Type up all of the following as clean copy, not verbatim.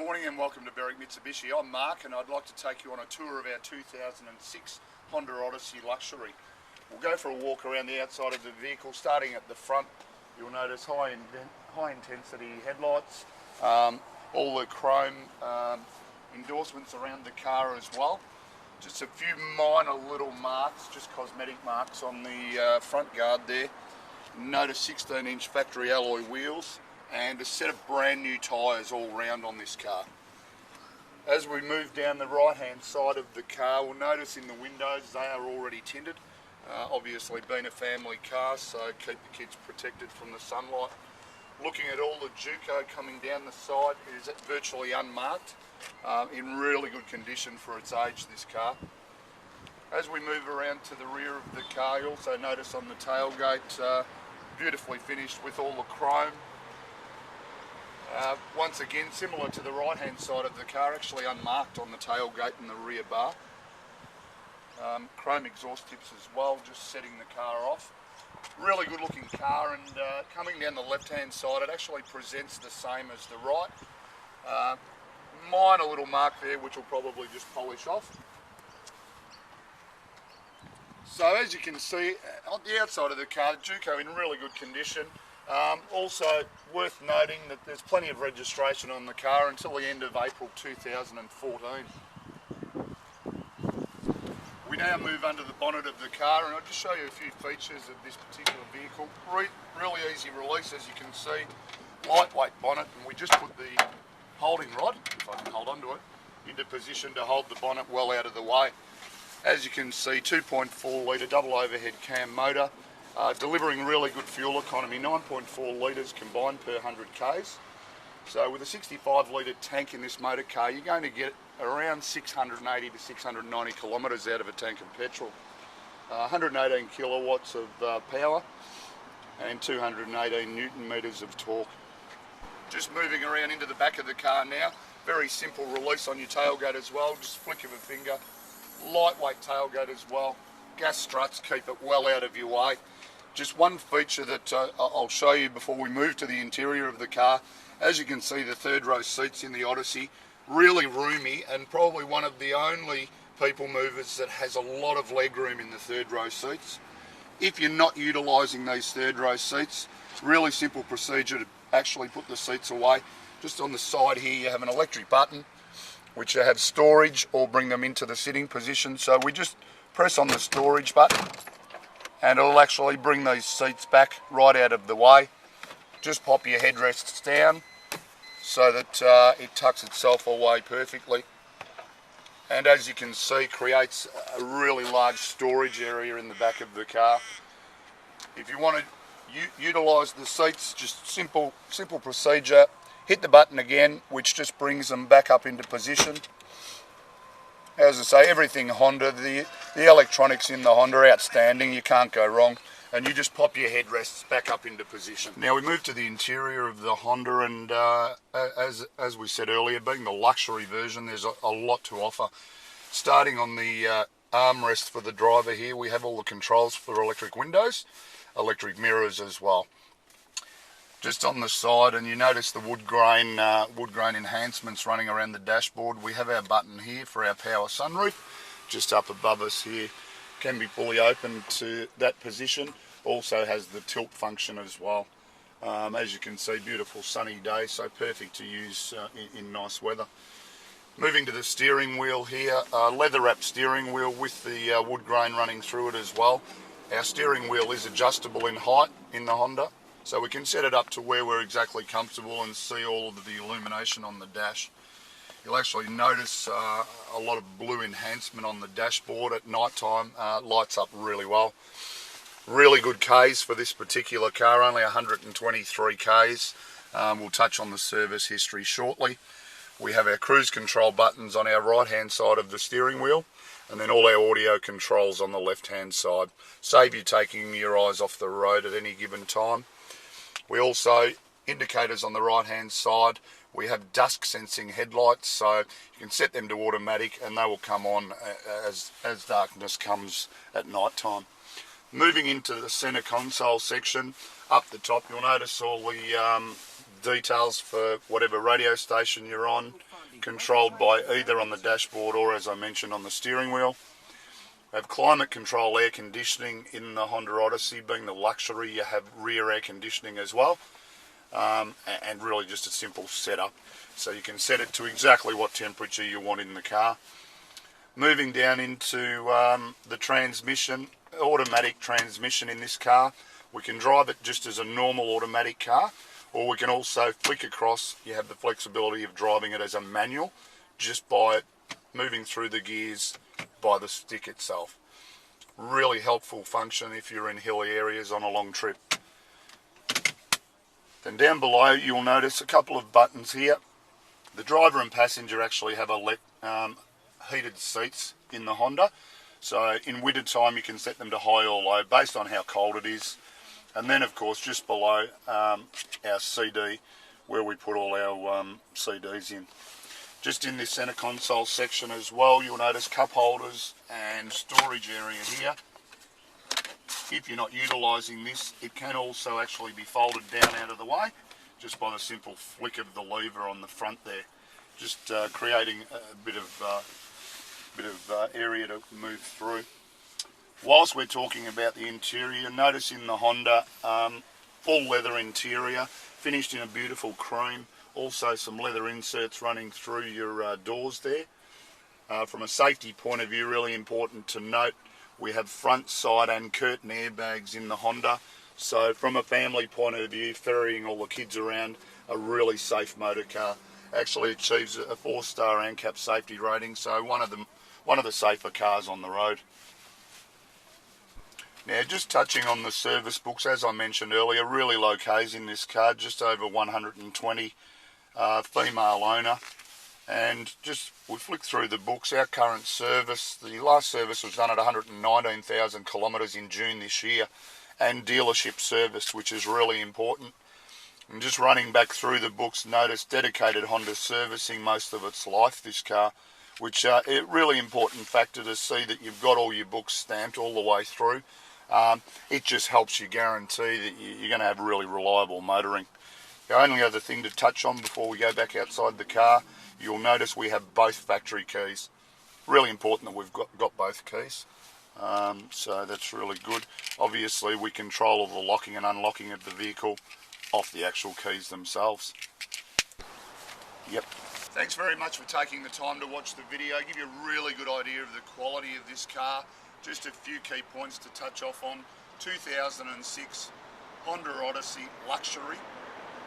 morning and welcome to Berwick Mitsubishi. I'm Mark and I'd like to take you on a tour of our 2006 Honda Odyssey Luxury. We'll go for a walk around the outside of the vehicle. Starting at the front, you'll notice high intensity headlights, all the chrome endorsements around the car as well. Just a few minor little marks, just cosmetic marks on the front guard there. Notice 16-inch factory alloy wheels and a set of brand new tyres all round on this car. As we move down the right hand side of the car, we'll notice in the windows they are already tinted. Obviously being a family car, so keep the kids protected from the sunlight. Looking at all the Juco coming down the side, it is virtually unmarked, in really good condition for its age, this car. As we move around to the rear of the car, you also notice on the tailgate, beautifully finished with all the chrome. Once again, similar to the right hand side of the car, actually unmarked on the tailgate and the rear bar. Chrome exhaust tips as well, just setting the car off. Really good looking car, and coming down the left hand side, it actually presents the same as the right. Minor little mark there which will probably just polish off. So as you can see, on the outside of the car, Juco in really good condition. Also worth noting that there's plenty of registration on the car until the end of April 2014. We now move under the bonnet of the car and I'll just show you a few features of this particular vehicle. Really easy release, as you can see. Lightweight bonnet, and we just put the holding rod, if I can hold on to it, into position to hold the bonnet well out of the way. As you can see, 2.4 litre double overhead cam motor, delivering really good fuel economy, 9.4 litres combined per 100 k's. So with a 65 litre tank in this motor car, you're going to get around 680 to 690 kilometres out of a tank of petrol. 118 kilowatts of power and 218 newton metres of torque. Just moving around into the back of the car now, very simple release on your tailgate as well, just flick of a finger. Lightweight tailgate as well. Gas struts keep it well out of your way. Just one feature that I'll show you before we move to the interior of the car. As you can see, the third row seats in the Odyssey, really roomy, and probably one of the only people movers that has a lot of leg room in the third row seats. If you're not utilising these third row seats, really simple procedure to actually put the seats away. Just on the side here you have an electric button which you have storage or bring them into the sitting position. So we just press on the storage button and it'll actually bring these seats back right out of the way. Just pop your headrests down so that it tucks itself away perfectly. And as you can see, creates a really large storage area in the back of the car. If you want to utilise the seats, just simple procedure. Hit the button again, which just brings them back up into position. As I say, everything Honda, the electronics in the Honda are outstanding, you can't go wrong. And you just pop your headrests back up into position. Now we move to the interior of the Honda, and as we said earlier, being the luxury version, there's a lot to offer. Starting on the armrest for the driver here, we have all the controls for electric windows, electric mirrors as well. Just on the side, and you notice the wood grain enhancements running around the dashboard. We have our button here for our power sunroof, just up above us here. Can be fully opened to that position. Also has the tilt function as well. As you can see, beautiful sunny day, so perfect to use in nice weather. Moving to the steering wheel here, leather wrapped steering wheel with the wood grain running through it as well. Our steering wheel is adjustable in height in the Honda, so we can set it up to where we're exactly comfortable and see all of the illumination on the dash. You'll actually notice a lot of blue enhancement on the dashboard at night time. Lights up really well. Really good Ks for this particular car, only 123 Ks. We'll touch on the service history shortly. We have our cruise control buttons on our right hand side of the steering wheel, and then all our audio controls on the left hand side. Save you taking your eyes off the road at any given time. We also, indicators on the right hand side, we have dusk sensing headlights, so you can set them to automatic and they will come on as darkness comes at night time. Moving into the centre console section, up the top you'll notice all the details for whatever radio station you're on. controlled by either on the dashboard or, as I mentioned, on the steering wheel. We have climate control air conditioning in the Honda Odyssey. Being the luxury, you have rear air conditioning as well, and really just a simple setup. So you can set it to exactly what temperature you want in the car. Moving down into the transmission, automatic transmission in this car. We can drive it just as a normal automatic car, or we can also flick across. You have the flexibility of driving it as a manual just by moving through the gears by the stick itself. Really helpful function if you're in hilly areas on a long trip. Then down below you'll notice a couple of buttons here. The driver and passenger actually have heated seats in the Honda, so in winter time you can set them to high or low based on how cold it is. And then of course just below our CD, where we put all our CDs in. Just in this center console section as well, you'll notice cup holders and storage area here. If you're not utilising this, it can also actually be folded down out of the way just by the simple flick of the lever on the front there, just creating a bit of area to move through. Whilst we're talking about the interior, notice in the Honda, full leather interior, finished in a beautiful cream. Also some leather inserts running through your doors there. From a safety point of view, really important to note, we have front, side and curtain airbags in the Honda. So from a family point of view, ferrying all the kids around, a really safe motor car. Actually achieves a 4-star ANCAP safety rating, so one of the safer cars on the road. Now just touching on the service books, as I mentioned earlier, really low Ks in this car, just over 120, female owner. And just, we flick through the books, our current service, the last service was done at 119,000 kilometres in June this year, and dealership service, which is really important. And just running back through the books, notice dedicated Honda servicing most of its life, this car, which a really important factor to see that you've got all your books stamped all the way through. It just helps you guarantee that you're going to have really reliable motoring. The only other thing to touch on before we go back outside the car, you'll notice we have both factory keys. Really important that we've got both keys. So that's really good. Obviously we control all the locking and unlocking of the vehicle off the actual keys themselves. Yep. Thanks very much for taking the time to watch the video. Give you a really good idea of the quality of this car. Just a few key points to touch off on. 2006 Honda Odyssey Luxury.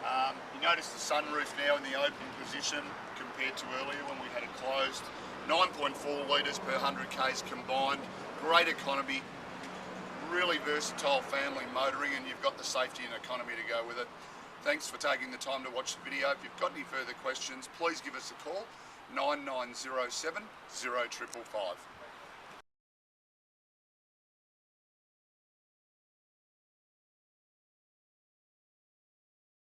You notice the sunroof now in the open position compared to earlier when we had it closed. 9.4 litres per 100 Ks combined. Great economy. Really versatile family motoring, and you've got the safety and economy to go with it. Thanks for taking the time to watch the video. If you've got any further questions, please give us a call, 9907 0555.